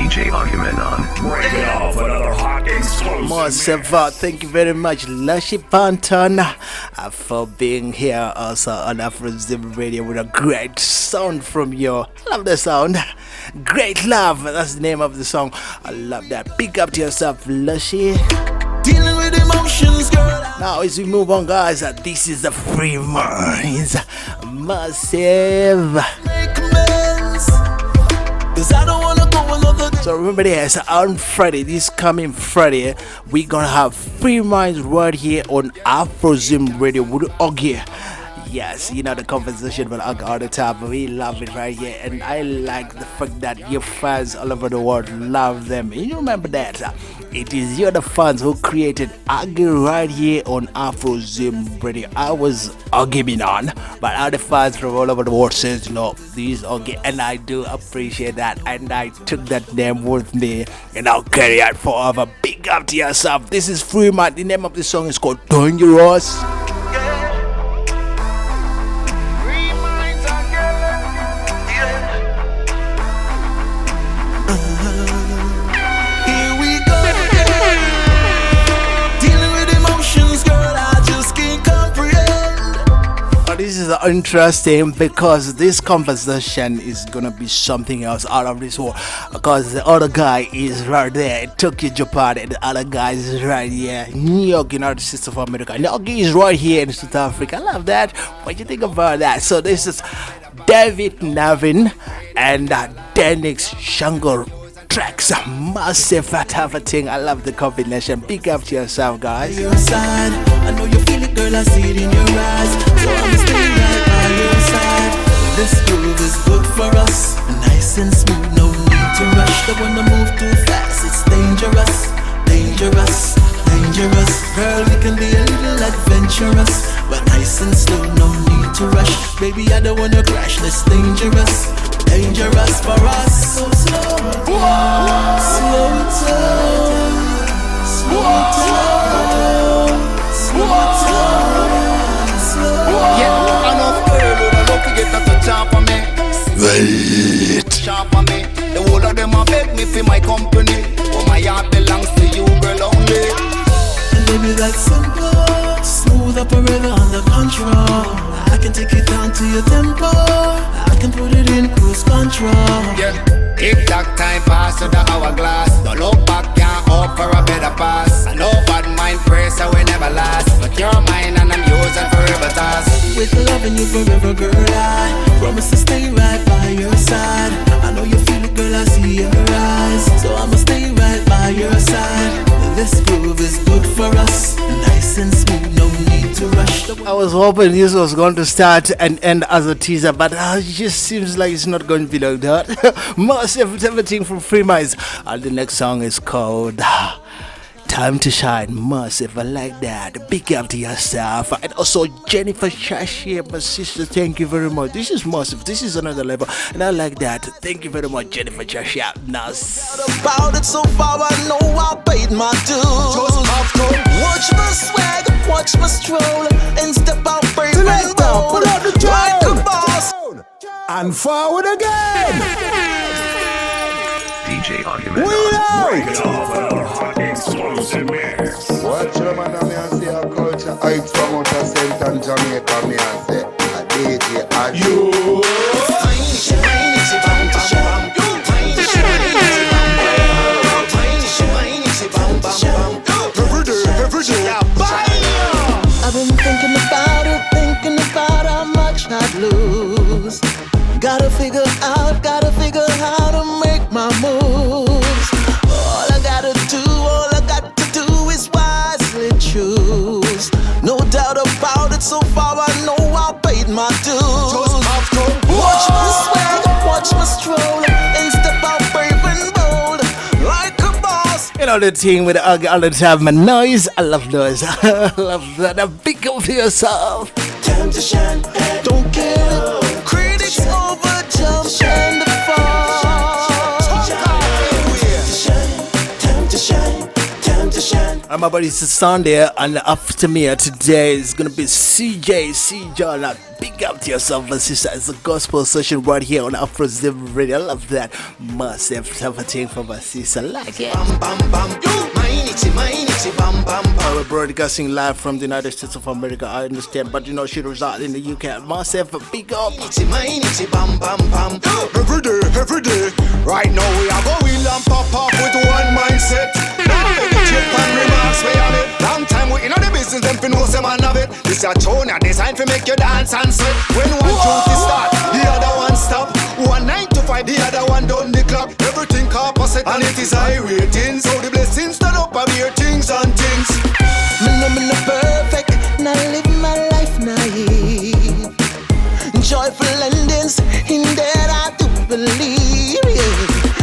DJ Agieh on. Breaking off another hot explosive. Massive, thank you very much, Lushy Panton, for being here also on AfroZim Radio with a great sound from you. Love the sound. Great love. That's the name of the song. I love that. Big up to yourself, Lushy. Dealing with emotions, girl. Now, as we move on, guys, this is the FreeMynz. Massive. Make amends, 'cause I don't wanna go another day. So remember this, on Friday, this coming Friday, we're gonna have FreeMynz right here on AfroZim Radio with Agieh. Yes, you know the conversation with Agieh all the time, but we love it right here, and I like the fact that your fans all over the world love them. And you remember that it is you the fans who created Agieh right here on AfroZim Radio. I was Agieh on, but other fans from all over the world says no, this is Agieh, and I do appreciate that, and I took that name with me, and I'll carry it forever. Big up to yourself. This is FreeMynz. The name of the song is called Dangerous. This is interesting because this conversation is gonna be something else out of this world, because the other guy is right there, Tokyo, Japan, and the other guy is right here, New York, United States of America. Agieh is right here in South Africa. I love that. What do you think about that? So this is David Navin and Denix Shangur tracks. Massive thing. I love the combination. Big up to yourself, guys. Your side, I know you feel it, girl. I see it in your eyes. So I'm staying right by your side. This groove is good for us, nice and smooth. No need to rush. Don't wanna move too fast. It's dangerous, dangerous, dangerous. Girl, we can be a little adventurous, but nice and slow. No need to rush. Baby, I don't wanna crash. That's dangerous. Dangerous for us. So slow, slow down, slow down, slow down, slow down. Yeah, enough girl who don't look to get a chop on me. Wait. Chop on me. The whole of them a beg me for my company. But my heart belongs to you, girl, only. And baby, that's simple. Smooth operator under control. I can take it down to your tempo. I can put it in cruise control. Yeah, if that time pass to the hourglass, don't look back, can't hope for a better pass. I know bad mind praise, I will never last. But you're mine and I'm yours and forever task. With loving you forever, girl, I promise to stay right by your side. I know you feel it, girl, I see your eyes. So I'ma stay right by your side. This groove is good for us, nice and smooth, no need to rush. I was hoping this was going to start and end as a teaser, but it just seems like it's not going to be like that. Massive everything from FreeMynz. And the next song is called Time to Shine. Massive, I like that. Big up to yourself. And also Jennifer Shashi, my sister, thank you very much. This is massive. This is another level, and I like that. Thank you very much, Jennifer Shashi. Nice. About it so far, I know I paid my dues. Watch my swag, watch my stroll, and step out brave and bold. Like a boss. And forward again. DJ Agieh We on. out. Breaking off another hot explosive mix. Watch your man and me and say a culture. I from out of Central Jamaica, me and say a DJ Agieh. You. I've been thinking about how much I'd lose. Gotta figure how to make my moves. All I got to do is wisely choose. No doubt about it, so far I know I paid my dues. Watch my swag, watch my stroll, and step out brave and bold, like a boss. You know the thing with Agieh all the time, my noise. I love noise. I love that. Big up to yourself. Time to shine, don't care. Critics over jump and the fall. Time to shine, time to shine, time to shine. Remember, it's a Sunday, and after me today is gonna be CJ. Now, big up to yourself, and sister. It's a gospel session right here on AfroZim Radio. I love that massive thing from my sister. Like it. We're broadcasting live from the United States of America. I understand, but you know she resides in the UK. Massive big up. Every day. Right now we are going and pop up with one mindset. Now every chip and remarks we have it. Long time we in the business, them fi know some man have it. This a tune a design fi make you dance and sweat. When one duty start, the other one stop. 1 9 to 5, the other one down the clock. Everything opposite and it is high rating. So the blessings stand up and hear things and things. Me no perfect, not live my life naive. Joyful endings, in that I do believe.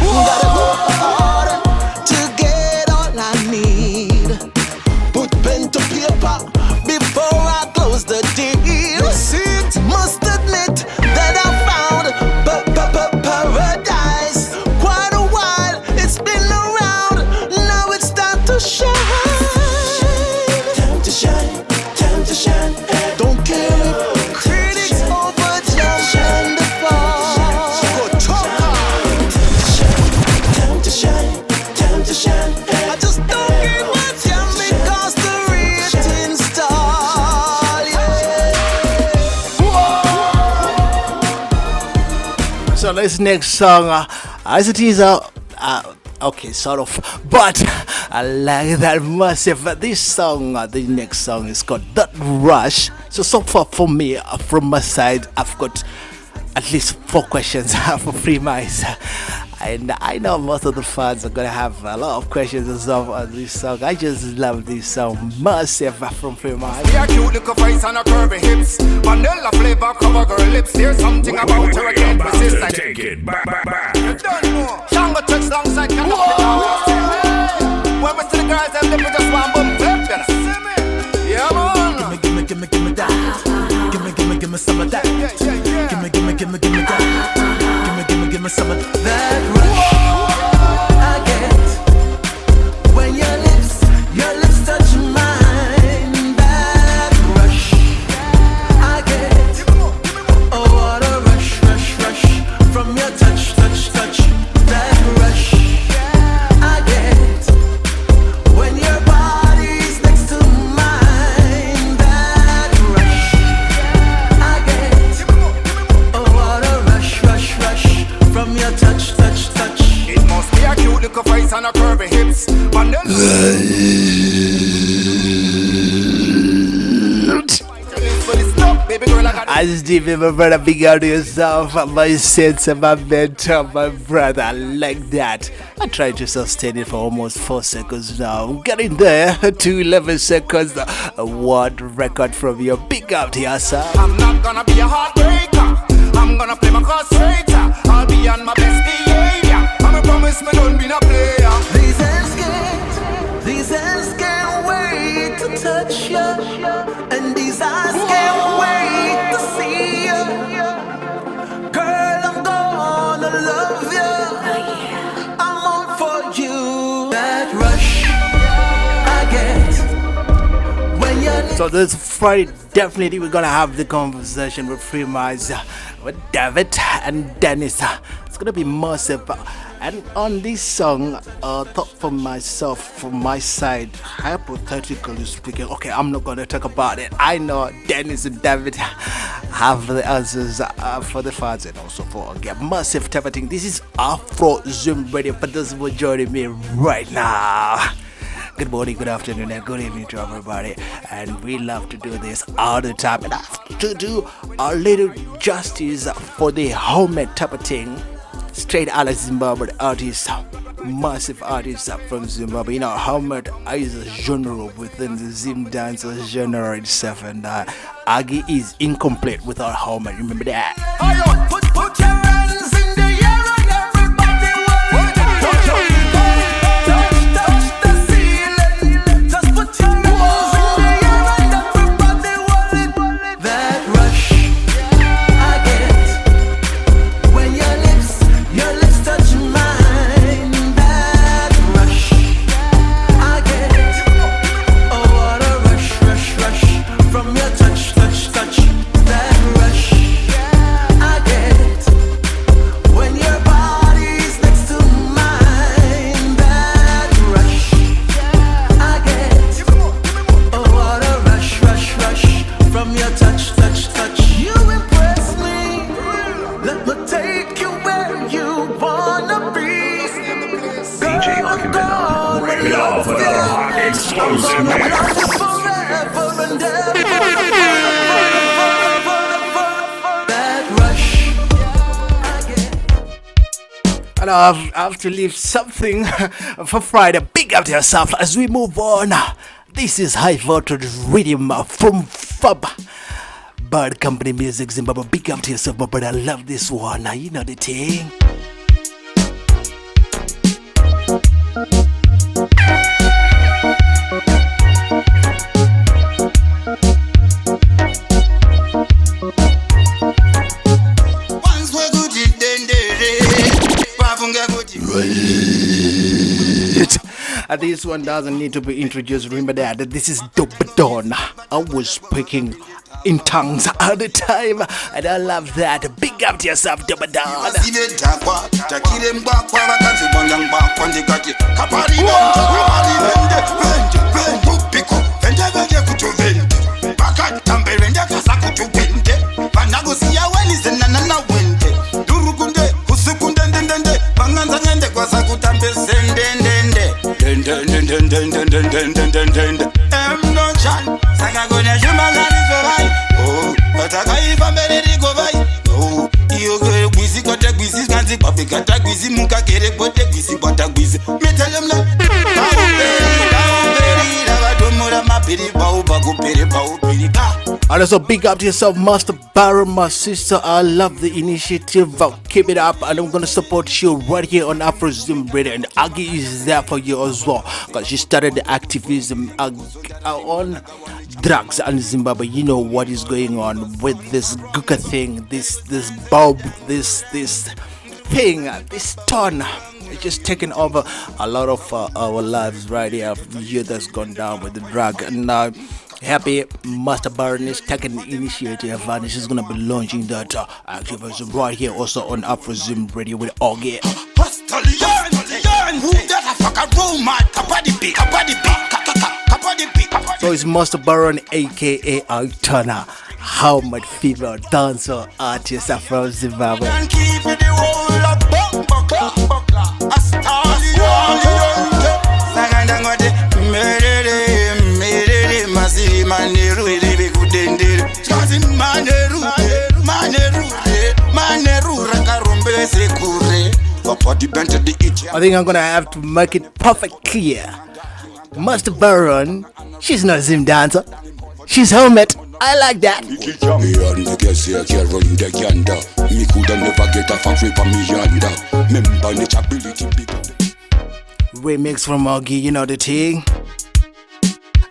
Gotta go harder to get all I need. Put pen to paper before I close the deal. Must admit that I found paradise. Quite a while it's been around. Now it's time to shine. Time to shine. Time to shine. Don't care if critics overjump and fall. Time to shine. Time to shine. I just don't give a damn because the ratings stall. Yeah. So this next song, as it is okay, sort of, but I like that massive. This song, the next song is called That Rush. So far for me, from my side, I've got at least 4 questions for FreeMynz. And I know most of the fans are gonna have a lot of questions and stuff on this song. I just love this song massive from FreeMynz. We are cute little face and a curvy hips. Vanilla flavor cover girl lips. There's something about her I can't resist. Like Take it back. you don't know. Shango touch alongside can when we see the girls them lip with just one bum flip. Yeah man. Give me that. Give me some of that. Give me that. Give me some of that rush I get when your lips touch mine. That rush I get. Oh, what a rush from your touch. That rush I get when your body's next to mine. That rush I get. Oh, what a rush from your touch. It must be a cute little face and a curvy hips. Vanilla. Baby girl, I got I just give him a brother, big out to yourself, my sense and my mentor, my brother. I like that. I tried to sustain it for almost 4 seconds now. I'm getting there to 11 seconds. What record from your big out to yourself? I'm not gonna be a heartbreaker. I'm gonna play my cards straighter. I'll be on my best behavior. I'm a promise me don't be no player. These hands can't wait to touch you, and these eyes can't wait to see you. Girl, I'm gonna love you. I'm on for you. That rush I get when you're. So this Friday, definitely we're gonna have the conversation with FreeMynz, with David and Dennis. It's gonna be massive. And on this song, thought for myself, from my side, hypothetically speaking, okay, I'm not gonna talk about it. I know Dennis and David have the answers for the fans and also for Agieh. Massive type of thing. This is AfroZim Radio for those who are joining me right now. Good morning, good afternoon, and good evening to everybody. And we love to do this all the time. And I have to do a little justice for the homemade type of thing. Straight out of Zimbabwe artist, massive artist from Zimbabwe. You know, homemade is a genre within the Zim dance genre itself. And Agieh is incomplete without homemade. Remember that? Put your hands in the air and everybody will touch the ceiling. Just put your hands in the air and everybody will. That rush I get when your lips touch mine. That rush I get. Kick it off with another hot explosive mix. Forever and ever. That rush. And I have to leave something for Friday. Big up to yourself as we move on. This is High Voltage Rhythm from Fab Bird Company Music Zimbabwe. Big up to yourself, my brother. I love this one. Now you know the thing. And this one doesn't need to be introduced. Remember that this is Dobadon. I was speaking in tongues all the time, and I love that. Big up to yourself, Dobadon. And also big up to yourself, Master Baron, my sister. I love the initiative. Keep it up, and I'm gonna support you right here on AfroZim Radio. And Agieh is there for you as well, because she started the activism on drugs in Zimbabwe. You know what is going on with this Guka thing, this bulb, this thing, this ton. It's just taking over a lot of our lives right here. Year that's gone down with the drug, and happy Master Baron is taking the initiative, and she's gonna be launching that activism right here also on AfroZim Radio with Agieh. So it's Master Baron, aka Altana, how much fever dancer artist from Zimbabwe. I think I'm gonna have to make it perfect clear. Master Baron, she's not a Zim dancer, she's hermit. I like that. Remix from Agieh, you know the thing.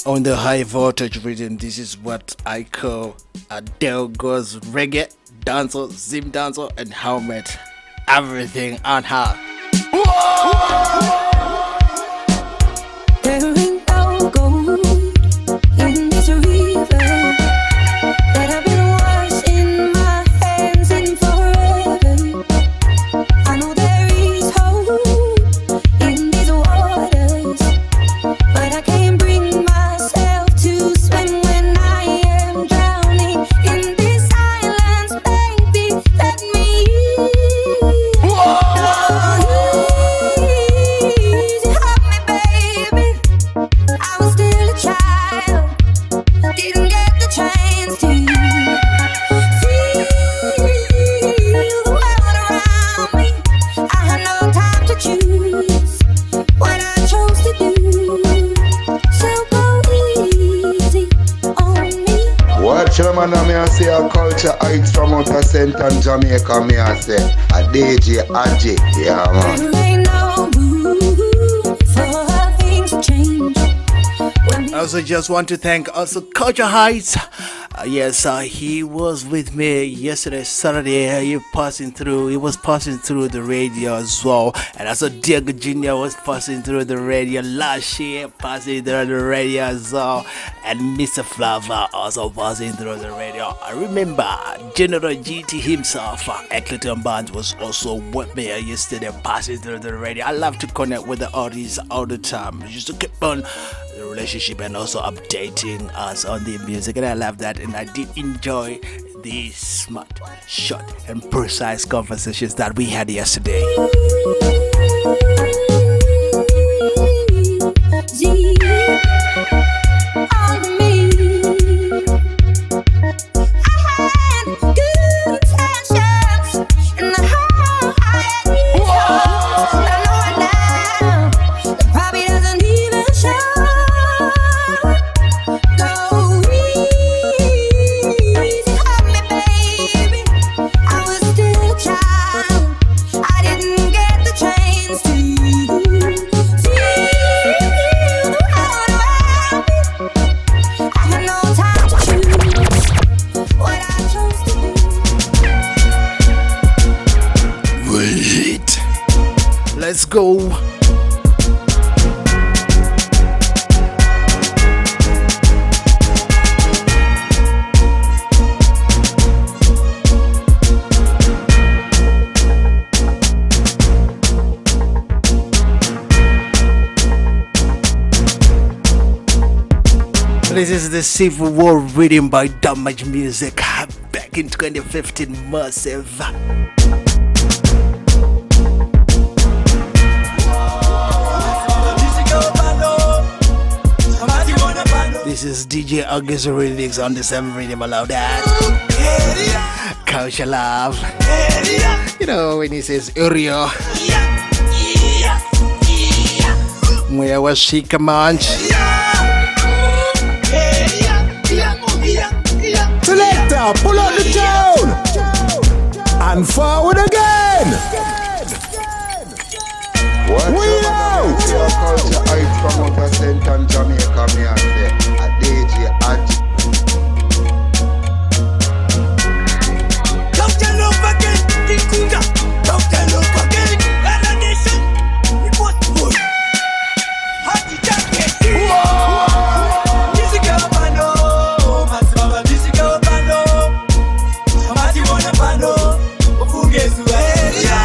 On the High Voltage Rhythm, this is what I call Adele goes reggae dancer, Zim dancer, and helmet. Everything on her. There ain't no gold in this river that I've been washing my hands in forever. I know there is hope in these waters, but I can't bring myself to swim when I am drowning in this silence, baby. Let me Man, I say a culture heights from outer Central Jamaica. Me I say a DJ Agieh, yeah man. there ain't no room for things to change. I also just want to thank also Culture Heights. Yes, he was with me yesterday, Saturday. He was passing through the radio as well. And also Diego Jr. was passing through the radio last year, passing through the radio as well. And Mr. Flava also passing through the radio. I remember General GT himself, Eccleton Barnes, was also with me yesterday, passing through the radio. I love to connect with the artists all the time, just to keep on the relationship and also updating us on the music, and I love that. And I did enjoy the smart, short, and precise conversations that we had yesterday. beat. Let's go. This is the Civil War reading by Damage Music back in 2015. Massive. This is DJ Agieh's remix on the same rhythm. Allow that. Culture love. You know when he says area. Where was she? Come on. Selector, pull out the tune and forward again. We out. Your culture, I promote a St. and Jamaica, me and say, Agieh, Agieh. Don't tell love again, Kinkuja. Don't tell love again, Ella Nation. It was good. Happy Jacket. Music up and oh, Masaba, music up and oh. Amati wanna pano, Ofuge su area.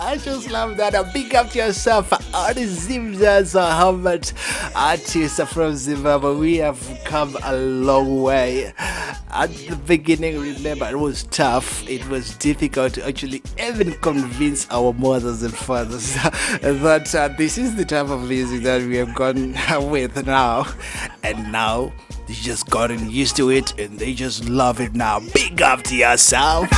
I just love that. Big up to yourself, AfroZim. So how much artists from Zimbabwe? We have come a long way. At the beginning, remember, it was tough. It was difficult to actually even convince our mothers and fathers that this is the type of music that we have gone with now. And now they just gotten used to it and they just love it now. Big up to yourself.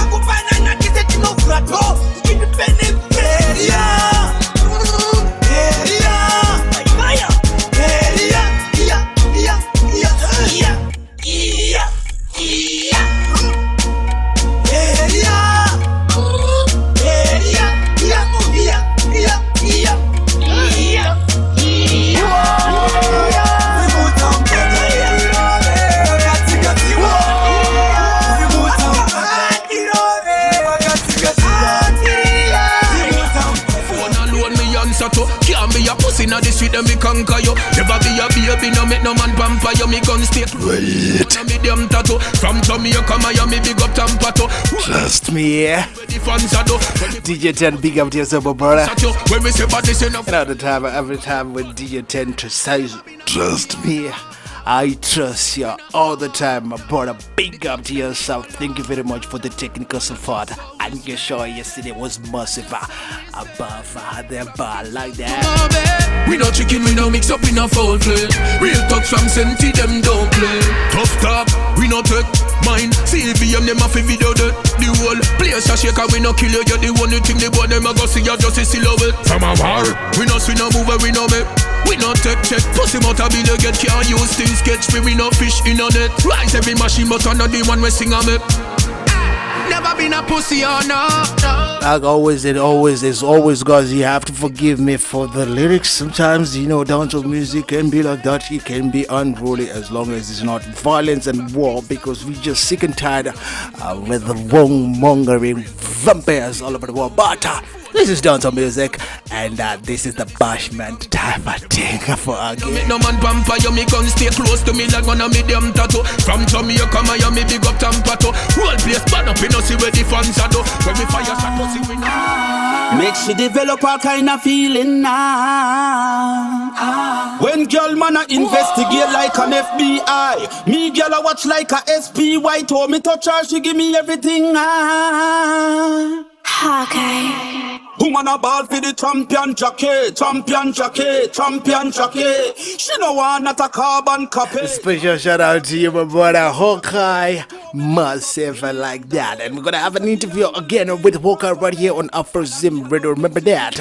Can't be a pussy now this street and me conquer you. Never be a baby, no make no man pamper you. Me gun stick right. Medium tattoo from Jamaica, Miami, big up Tampa. Trust me, yeah. DJ 10, big up to yourself, brother. When we say about this enough. You know the time, every time when DJ 10 to say, trust me, I trust you all the time, my brother. Big up to yourself. Thank you very much for the technical support. And your show yesterday was massive. Above the bar like that. We no chicken, we no mix up, we no foul play. Real talk from Senti, them don't play. Tough talk, we no take mine. CVM, them have a video the whole place a shake and we no kill you. You're the only thing they boy them a go see you just a silhouette. From a war, we no swing, no move, we no make. We no take check, pussy motor bill you get. Can't use things sketch me, we no fish in on it. Rise every machine but not the one we sing on it. Never been a pussy or no. Like always, guys, you have to forgive me for the lyrics. Sometimes, you know, dancehall music can be like that. It can be unruly as long as it's not violence and war, because we just sick and tired with the wrong-mongering vampires all over the world. But this is dancehall music, and this is the bashment type of thing for Agieh. No man pamper you, me gun stay close to me like one of medium tattoo. From Jamaica, Miami, big up Tampa. Whole place bad up, you know, see where the fans are do. When we fire shot, pussy we know. Makes you develop a kind of feeling now. When girl man a investigate like an FBI, me girl a watch like a SP. Why told me touch her, she give me everything. Okay. Woman a ball for the champion jacket, champion jacket, champion jacket. She no want not a carbon copy. Special shout out to you, my brother Hawkeye. Massive like that. And we're gonna have an interview again with Hawkeye right here on AfroZim Radio. Remember that.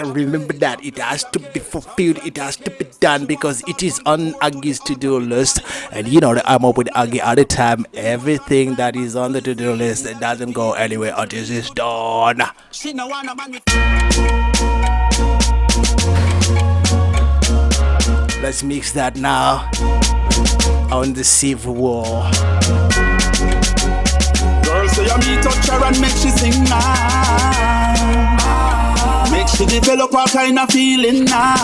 It has to be fulfilled. It has to be done because it is on Agieh's to-do list. And you know that I'm up with Agieh all the time. Everything that is on the to-do list, it doesn't go anywhere until it's done. She no want a man with. Let's mix that now on the Civil War. Girl say you me touch her and make she sing now. Make she develop all kind of feeling now.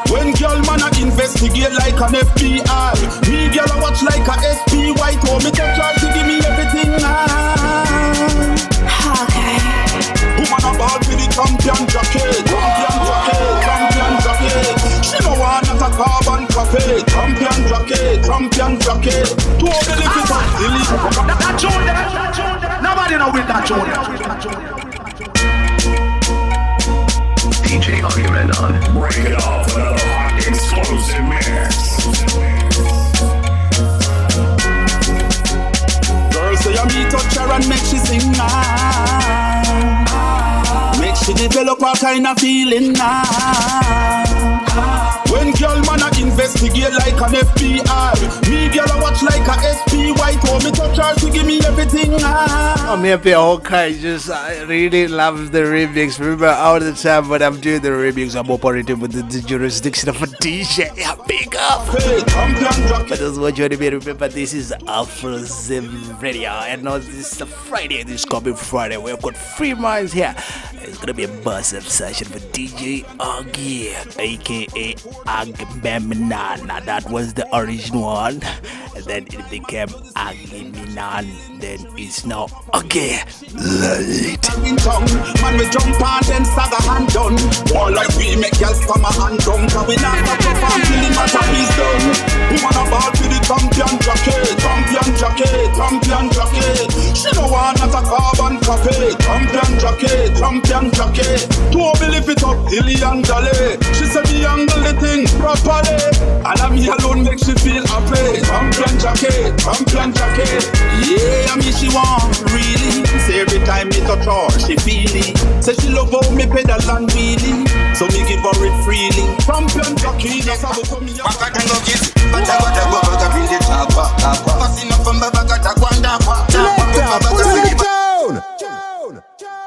When girl man a investigate like an FBI, me girl a watch like a SP. White home me touch her to give me everything now. Okay. Woman a ball for the champion jacket, champion jacket, champion jacket. She no want not a carbon copy, champion jacket, champion jacket. To all the little That tune there. Nobody know with that tune. DJ Agieh on. Break it off another hot explosive mix. girl say you me touch her and make she sing now. Make she develop all kind of feeling now. When girl man a investigate like an FBI, me girl a watch like a SP. White home me touch her to give me everything now. I'm happy Hawkeye, I really love the remix. Remember all the time when I'm doing the remix, I'm operating with the jurisdiction of a DJ. Yeah, big up. Hey, For those who are joining me, remember this is AfroZim Radio. And now this is a Friday, this coming Friday. We've got FreeMynz here. It's gonna be a buzz-up session with DJ Agieh, aka Agamemnon. Now that was the original one, and then it became Agamemnon. Then it's now Agieh. Light. Man, we jump on then saga hand done. All like we make girls come a hand down. Cause we not got to farm till the matter is done. Woman a ball to the champion jacket, champion jacket, champion jacket. She no want not a carbon copy, champion jacket, champion jacket. To believe it up, Illy and Dolly. She said me handle the thing properly, and I'm here alone make she feel happy. Champion jacket, champion jacket. Yeah, I mean she want really. Say every time me touch her, she feel it. Say she love how me pedal and wheelie, so me give her it freely. Champion jacket, that's how we come here.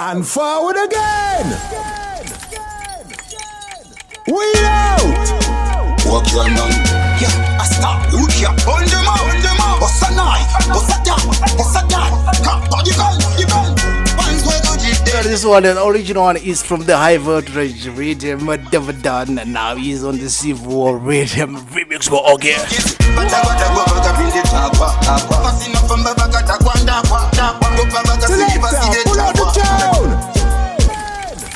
And forward again. We out. Walk your man. Yeah, I stop. Look here. Hold them out. What's a knife? What's a gun? What's a gun? Come on, you can. This one, the original one, is from the High Voltage Rhythm, never done, and now he's on the Civil War Rhythm remix for Agieh.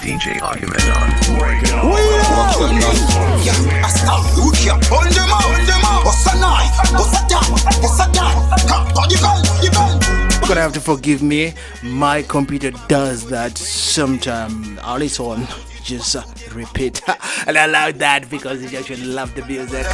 DJ Agieh on. Break it off. You're gonna have to forgive me, my computer does that sometime. All it's on, just repeat. And I love that because you actually love the music.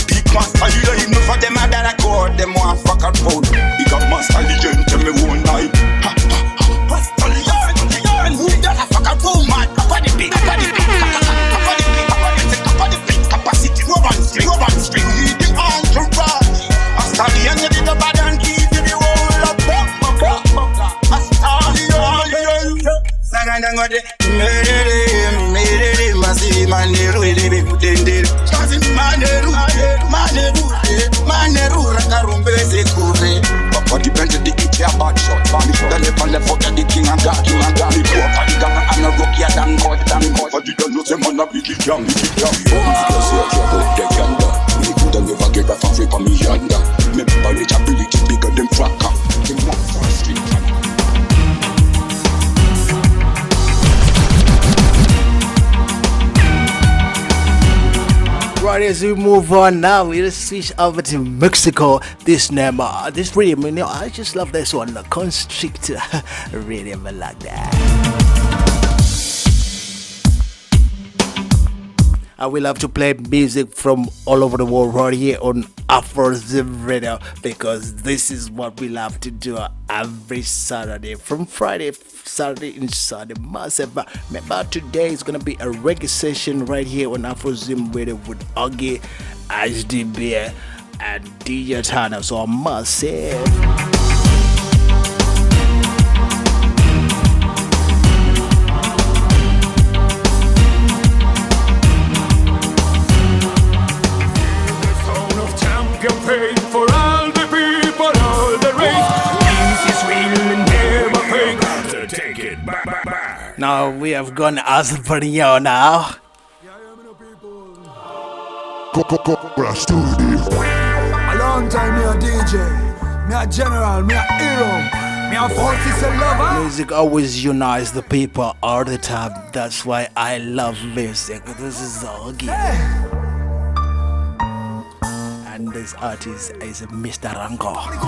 Big master, you don't even know for them. bad shot. The left foot the king and God. The poor party gang and a rookie than God. But you don't know the man a big young. Because you're the younger. Me could never get a fan from me yonder. Me reachability bigger than tracker. Them walk for a street. Right, as we move on now, we'll switch over to Mexico. This name, this rhythm, you know, I just love this one, the Constrictor rhythm, I like that. I will have to play music from all over the world right here on AfroZim Radio, because this is what we love to do every Saturday, from Friday, Saturday and Sunday. Massive. Remember, today is gonna be a reggae session right here on AfroZim Radio with Agieh, Agieh, and DJ Tana. So massive. Campaign for all the people, all the race. This is real and never fake. So take it back. Now we have gone as per now. A long time me a DJ, me a general, me a hero, me a forces a lover. Music always unites the people all the time. That's why I love music. This is Agieh. And this artist is Mr. Rango. Feel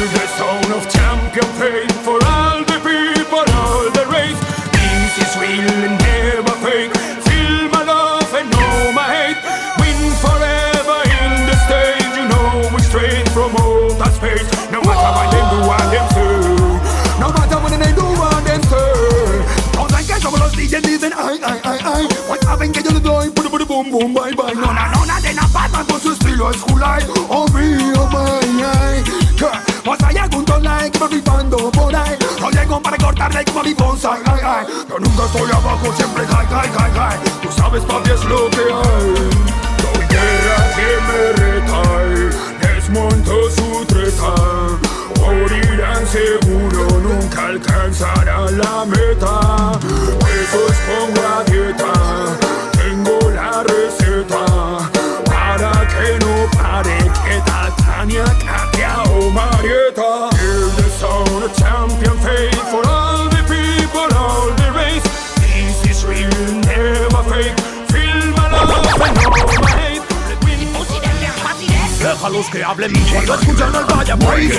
the sound of champion pain for all the people, all the race. This is real and never fake. Feel my love and know my hate. Win forever in the stage. You know we straight from outer space. No matter what they do and them say. No matter what they do and them say. No hay que somos los DJs dicen ay. What happened que yo le doy boom boom bye bye. No de la Batman con su estilo es Julai. Oh mío my. Más allá con todo like que me flipando por ahí. No llego para cortarle como mi bonsai. Yo nunca estoy abajo, siempre high. Tú sabes papi es lo que hay. Doy guerra que me reta. Desmonto su treta. Morirán seguro, nunca alcanzarán la meta. Besos con la dieta. Tengo la receta para que no pare que Tania, Katia o Marieta. Hear the sound of champion faith for all the people, all the race. This is real, never fake. Feel my love and know my hate. Déjalos que hablen cuando escuchan al vaya país.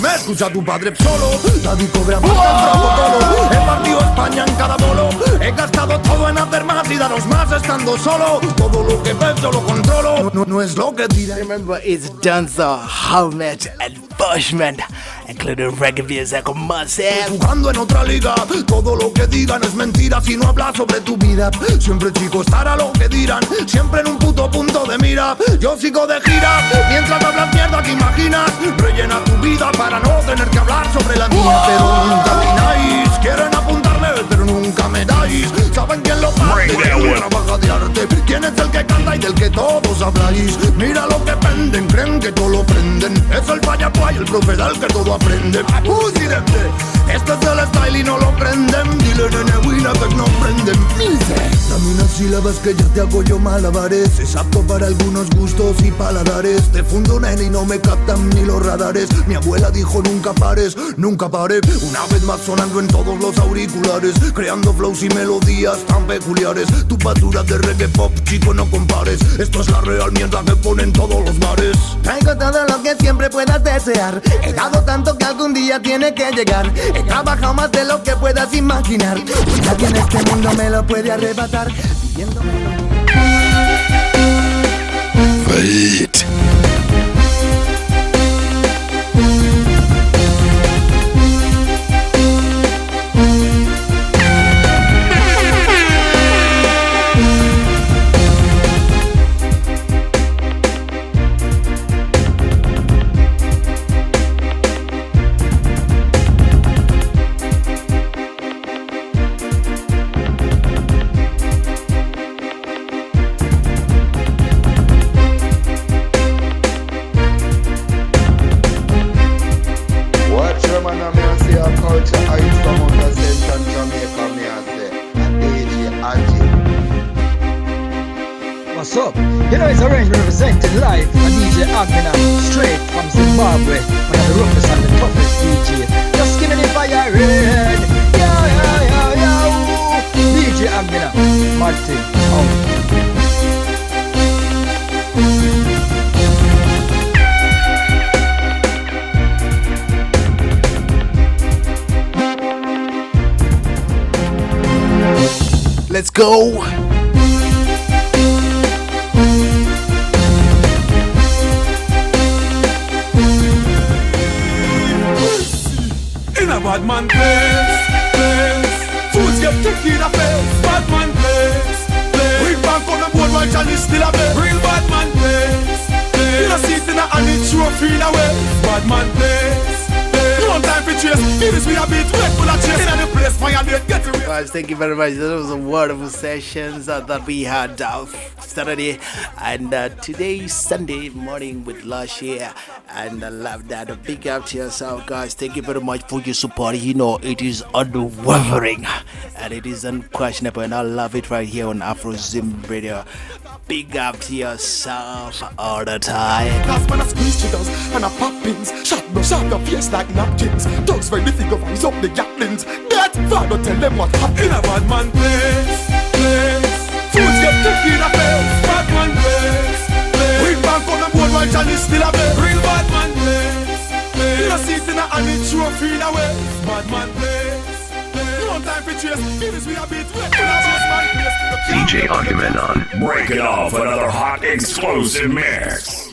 Me escucha tu padre solo. Daddy cobra más todo. He partido España en cada bolo. He gastado todo en hacer más y daros más estando solo. Todo lo que ves yo lo controlo. No es lo que diré. Remember, it's Danza, Helmet, and Bushman, including reggae music con Massive. Jugando en otra liga, todo lo que digan es mentira si no hablas sobre tu vida. Siempre chico estará lo que dirán, siempre en un puto punto de mira. Yo sigo de gira, mientras hablas mierda que imaginas. Rellena tu vida para no tener que hablar sobre la mía. Pero nunca atináis, quieren apuntarme pero nunca me dais. ¿Saben quién lo parte? Una baja de arte. ¿Quién es el que canta y del que todos habláis? Mira lo que prenden, creen que todo lo prenden. Es el fallapuay, el profesor que todo aprende. Esto es el style y no lo prenden. Dile nene Wina que no prenden. Dame unas sílabas que ya te hago yo malabares. Es apto para algunos gustos y paladares. Te fundo nene y no me captan ni los radares. Mi abuela dijo nunca pares, nunca paré. Una vez más sonando en todos los auriculares, creando flows y melodías tan peculiares. Tu basura de reggae pop, chico, no compares. Esto es la real mierda que ponen todos los bares. Traigo todo lo que siempre puedas desear. He dado tanto que algún día tiene que llegar. He trabajado más de lo que puedas imaginar. Nadie en este mundo me lo puede arrebatar. Wait. DJ Agieh, straight from Zimbabwe. One of the roughest and the toughest DJ. Just give me the fire red. Yo. DJ Agieh, Martin, out. Let's go. In a bad man place. Fools get kicked in the face. Bad man place. Bring back on the board while Johnny still a bed. Real bad man place. You don't see it in a hand, it's trophy in a way. Bad man place. No time for chase. It is with a bit wet full of chase. In the place, violate, get it. Guys, thank you very much. That was a wonderful sessions that we had Saturday and today Sunday morning with Lush here, and I love that. A big up to yourself, guys. Thank you very much for your support. You know it is unwavering and it is unquestionable, and I love it right here on AfroZim Radio. Big up to yourself all the time. Last man I squeeze jitters and I pop pins. Shot your face like napkins. Dogs ready to rise up the gatlings. That father tell them what happened. In a bad man place. Fools get kicked in the face. Bad man place. Bring back on the board while Johnny still a bed. Real bad man place. You don't see it in a hand, it's trophy in a way. Bad man place. No time for chase. It is with a bit wet. DJ Agieh on. Break it off, another hot explosive mix.